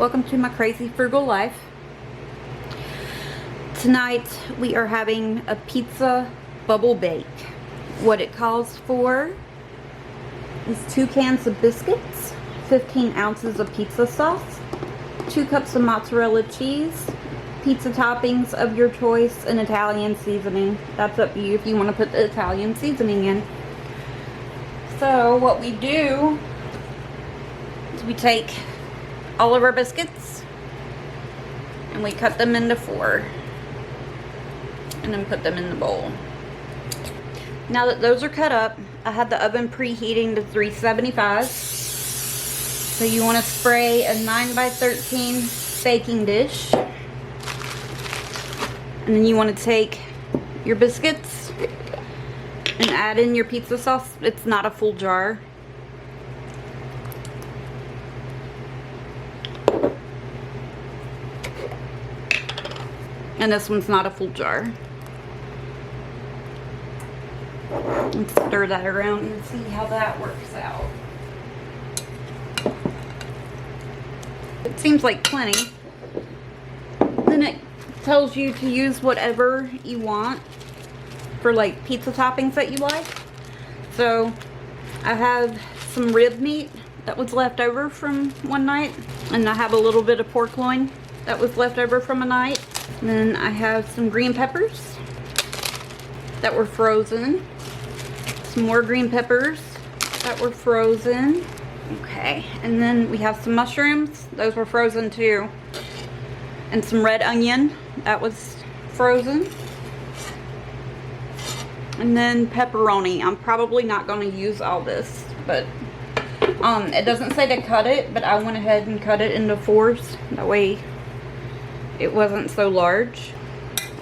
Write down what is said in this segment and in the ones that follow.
Welcome to my crazy frugal life. Tonight we are having a pizza bubble bake. What it calls for is 2 cans of biscuits, 15 ounces of pizza sauce, 2 cups of mozzarella cheese, pizza toppings of your choice, and Italian seasoning. That's up to you if you want to put the Italian seasoning in. So what we do is we take all of our biscuits and we cut them into 4 and then put them in the bowl. Now that those are cut up, I had the oven preheating to 375. So you want to spray a 9x13 baking dish, and then you want to take your biscuits and add in your pizza sauce. It's not a full jar. And this one's not a full jar. Let's stir that around and see how that works out. It seems like plenty. Then it tells you to use whatever you want for like pizza toppings that you like. So I have some rib meat that was left over from one night, and I have a little bit of pork loin that was left over from a night. And then I have some green peppers that were frozen, some more green peppers that were frozen. Okay, and then we have some mushrooms, those were frozen too, and some red onion that was frozen, and then pepperoni. I'm probably not going to use all this, but it doesn't say to cut it, but I went ahead and cut it into 4s, that way it wasn't so large.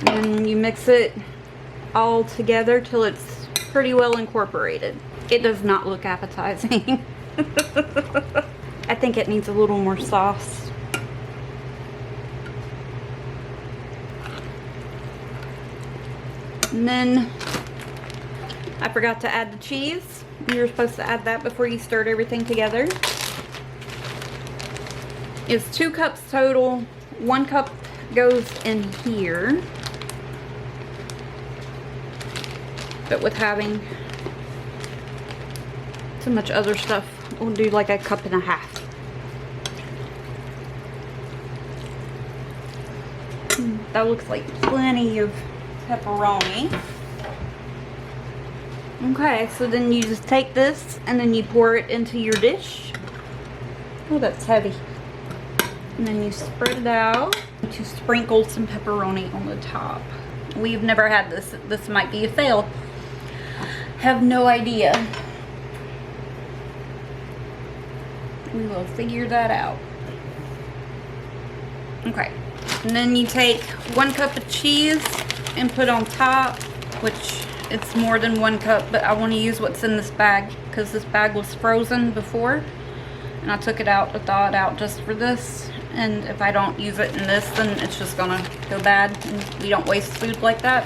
And you mix it all together till it's pretty well incorporated. It does not look appetizing. I think it needs a little more sauce. And then I forgot to add the cheese. You're supposed to add that before you stirred everything together. It's 2 cups total. 1 cup goes in here, but with having so much other stuff, we'll do like a 1.5 cups. That looks like plenty of pepperoni. Okay, so then you just take this and then you pour it into your dish. Oh, that's heavy. And then you spread it out to sprinkle some pepperoni on the top. We've never had this. This might be a fail. Have no idea. We will figure that out. Okay. And then you take 1 cup of cheese and put on top, which it's more than 1 cup, but I want to use what's in this bag because this bag was frozen before. And I took it out to thaw it out just for this. And if I don't use it in this, then it's just gonna go bad. And we don't waste food like that.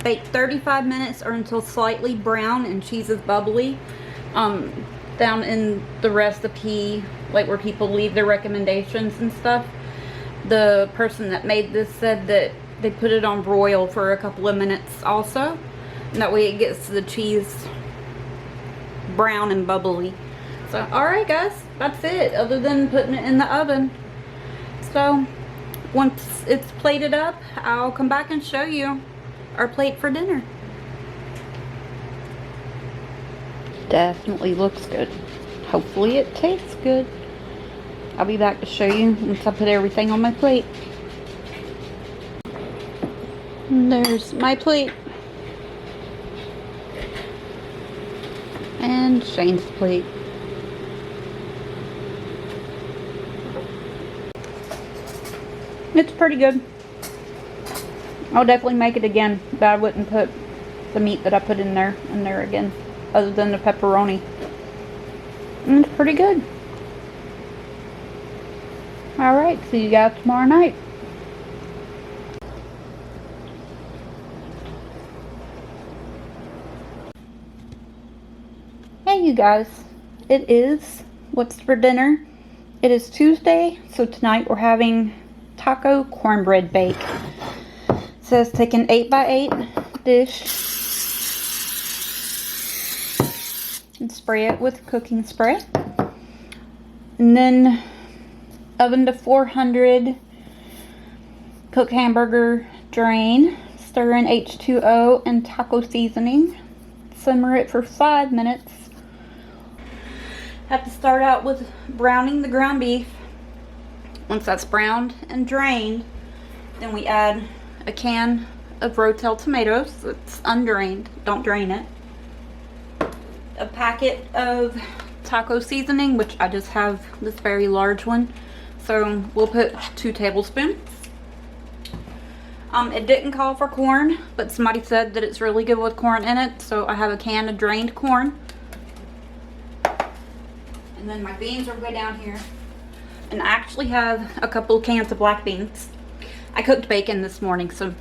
Bake 35 minutes or until slightly brown and cheese is bubbly. Down in the recipe, like where people leave their recommendations and stuff, the person that made this said that they put it on broil for a couple of minutes also. And that way it gets the cheese brown and bubbly. So, alright guys, that's it, other than putting it in the oven. So, once it's plated up, I'll come back and show you our plate for dinner. Definitely looks good. Hopefully it tastes good. I'll be back to show you once I put everything on my plate. And there's my plate. And Shane's plate. It's pretty good. I'll definitely make it again, but I wouldn't put the meat that I put in there again, other than the pepperoni. And it's pretty good. Alright, see you guys tomorrow night. Hey you guys, it is what's for dinner. It is Tuesday, so tonight we're having taco cornbread bake. It says take an 8x8 dish and spray it with cooking spray. And then oven to 400, cook hamburger, drain, stir in H2O and taco seasoning. Simmer it for 5 minutes. Have to start out with browning the ground beef. Once that's browned and drained, then we add a can of Rotel tomatoes that's undrained. Don't drain it. A packet of taco seasoning, which I just have this very large one. So we'll put 2 tablespoons. It didn't call for corn, but somebody said that it's really good with corn in it, so I have a can of drained corn. And then my beans are way down here. And I actually have a couple of cans of black beans. I cooked bacon this morning, so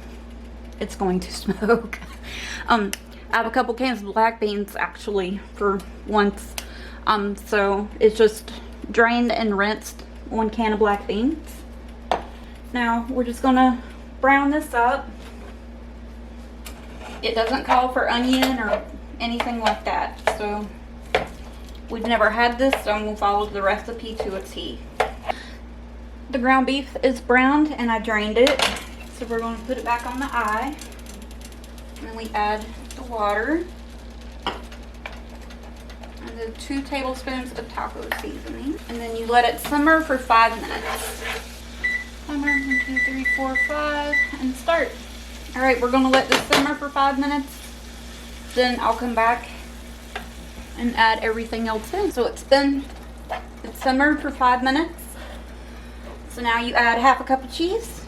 it's going to smoke. I have a couple cans of black beans actually for once. So it's just drained and rinsed 1 can of black beans. Now we're just gonna brown this up. It doesn't call for onion or anything like that, so we've never had this, so I'm gonna follow the recipe to a T. The ground beef is browned and I drained it, so we're going to put it back on the eye. And then we add the water and then 2 tablespoons of taco seasoning, and then you let it simmer for 5 minutes. Simmer, 1, 2, 3, 4, 5, and start. All right, we're gonna let this simmer for 5 minutes. Then I'll come back and add everything else in. So it's simmered for 5 minutes. So now you add half a cup of cheese.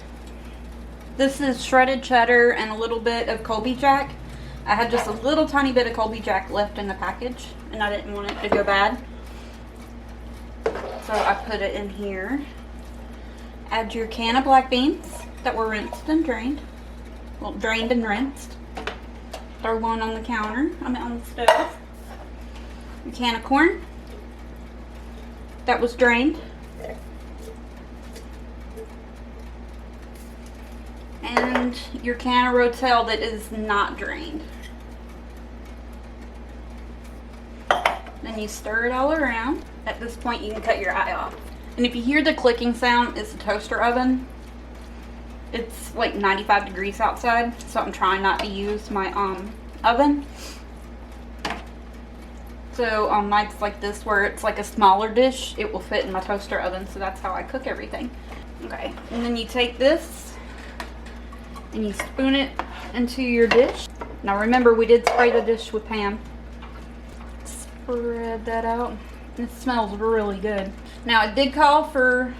This is shredded cheddar and a little bit of Colby Jack. I had just a little tiny bit of Colby Jack left in the package and I didn't want it to go bad. So I put it in here. Add your can of black beans that were rinsed and drained. Well, drained and rinsed. Throw one on the counter, on the stove. Your can of corn that was drained. And your can of Rotel that is not drained. Then you stir it all around. At this point you can cut your eye off. And if you hear the clicking sound, it's the toaster oven. It's like 95 degrees outside, so I'm trying not to use my oven. So on nights like this where it's like a smaller dish, it will fit in my toaster oven, so that's how I cook everything. Okay, and then you take this and you spoon it into your dish. Now remember, we did spray the dish with Pam. Spread that out. It smells really good. Now it did call for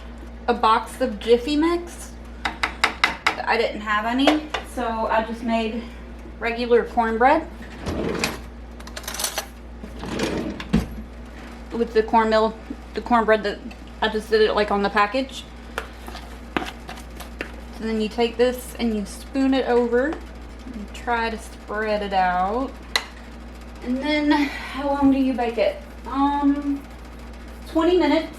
a box of Jiffy Mix. I didn't have any, so I just made regular cornbread with the cornbread that I just did it like on the package. And then you take this and you spoon it over and try to spread it out. And then how long do you bake it? 20 minutes.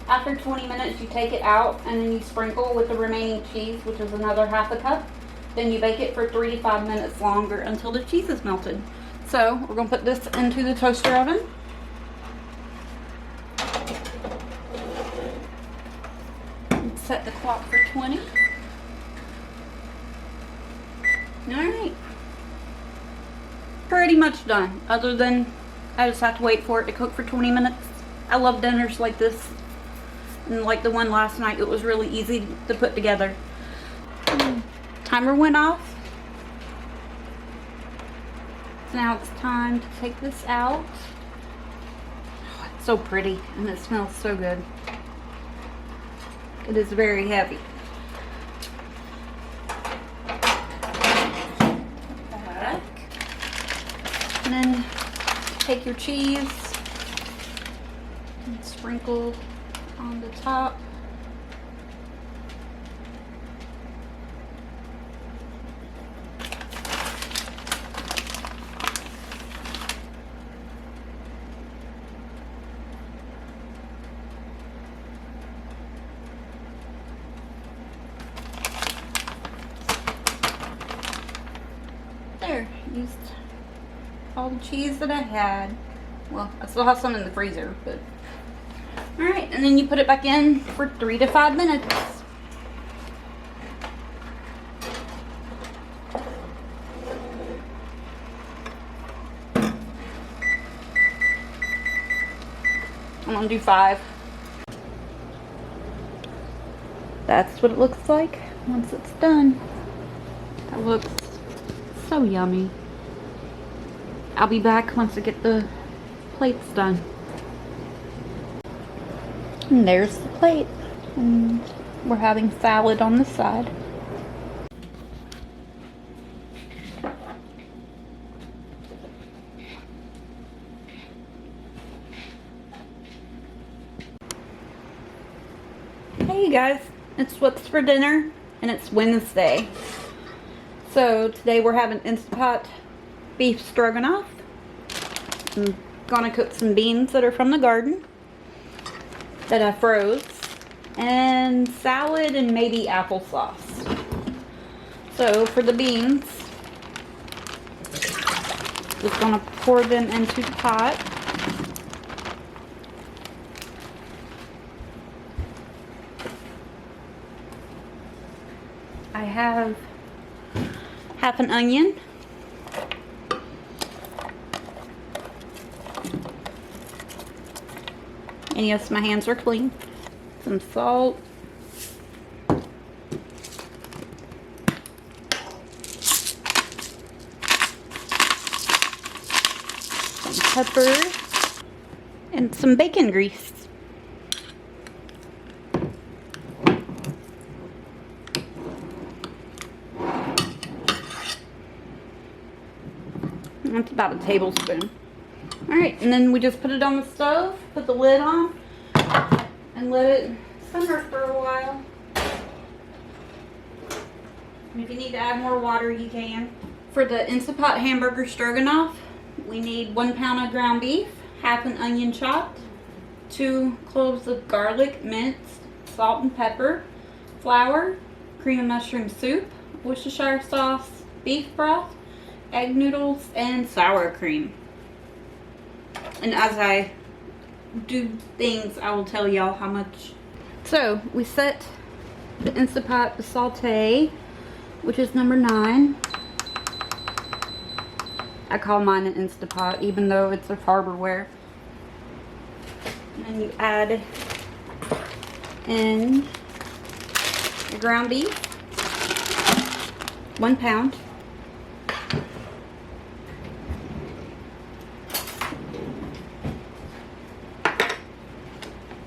After 20 minutes you take it out and then you sprinkle with the remaining cheese, which is another half a cup. Then you bake it for 3 to 5 minutes longer until the cheese is melted. So we're going to put this into the toaster oven. And set the clock for 20. Alright. Pretty much done, other than I just have to wait for it to cook for 20 minutes. I love dinners like this. And like the one last night, it was really easy to put together. Timer went off. So now it's time to take this out. Oh, it's so pretty and it smells so good. It is very heavy. Back. And then take your cheese and sprinkle on the top. Used all the cheese that I had. Well, I still have some in the freezer, but. Alright, and then you put it back in for 3 to 5 minutes. I'm gonna do 5. That's what it looks like once it's done. That looks so yummy. I'll be back once I get the plates done. And there's the plate. And we're having salad on the side. Hey you guys, it's what's for dinner, and it's Wednesday. So today we're having Instapot beef stroganoff. I'm gonna cook some beans that are from the garden that I froze, and salad and maybe applesauce. So for the beans, just gonna pour them into the pot. I have half an onion, and yes, my hands are clean. Some salt, some pepper, and some bacon grease. That's about a tablespoon. Alright, and then we just put it on the stove, put the lid on, and let it simmer for a while. And if you need to add more water, you can. For the Instapot hamburger stroganoff, we need 1 pound of ground beef, half an onion chopped, 2 cloves of garlic minced, salt and pepper, flour, cream of mushroom soup, Worcestershire sauce, beef broth, egg noodles, and sour cream. And as I do things, I will tell y'all how much. So we set the Instapot to saute, which is number 9. I call mine an Instapot, even though it's a Farberware. And then you add in your ground beef, 1 pound.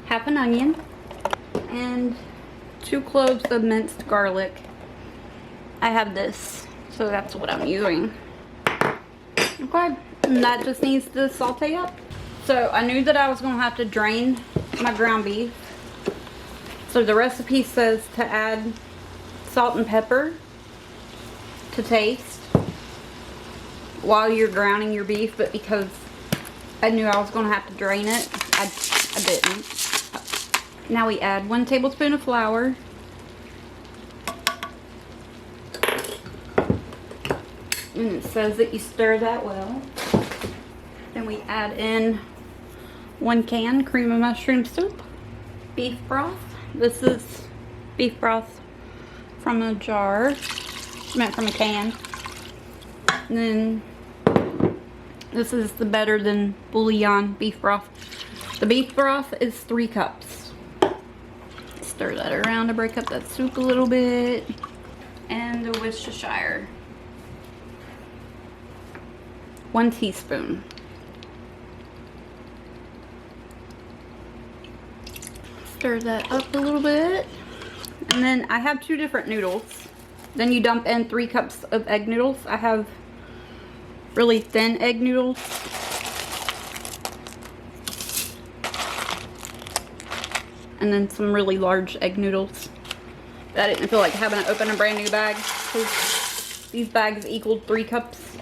Half an onion, and 2 cloves of minced garlic. I have this, so that's what I'm using. Okay, and that just needs to saute up. So I knew that I was going to have to drain my ground beef. So the recipe says to add salt and pepper to taste while you're grounding your beef, but because I knew I was going to have to drain it, I didn't. Now we add 1 tablespoon of flour, and it says that you stir that well. Then we add in 1 can cream of mushroom soup, beef broth. This is beef broth from a jar, meant from a can. And then this is the better than bouillon beef broth. The beef broth is 3 cups. Stir that around to break up that soup a little bit. And the Worcestershire, 1 teaspoon. Stir that up a little bit. And then I have 2 different noodles. Then you dump in 3 cups of egg noodles. I have really thin egg noodles. And then some really large egg noodles. But I didn't feel like having to open a brand new bag, because these bags equaled 3 cups.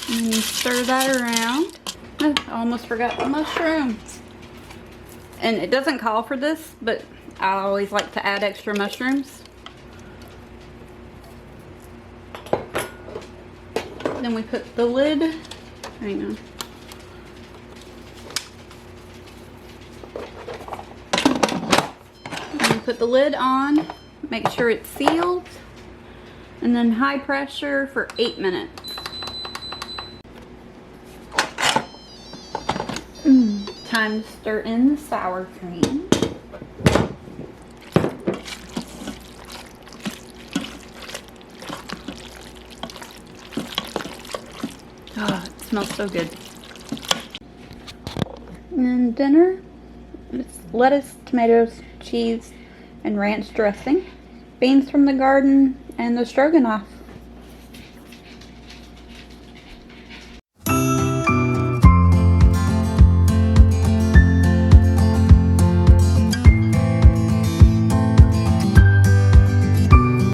And you stir that around. Oh, I almost forgot the mushrooms. And it doesn't call for this, but I always like to add extra mushrooms. Then we put the lid, hang on. And we put the lid on, make sure it's sealed, and then high pressure for 8 minutes. Time to stir in the sour cream. Oh, it smells so good. And then dinner, it's lettuce, tomatoes, cheese, and ranch dressing. Beans from the garden, and the stroganoff.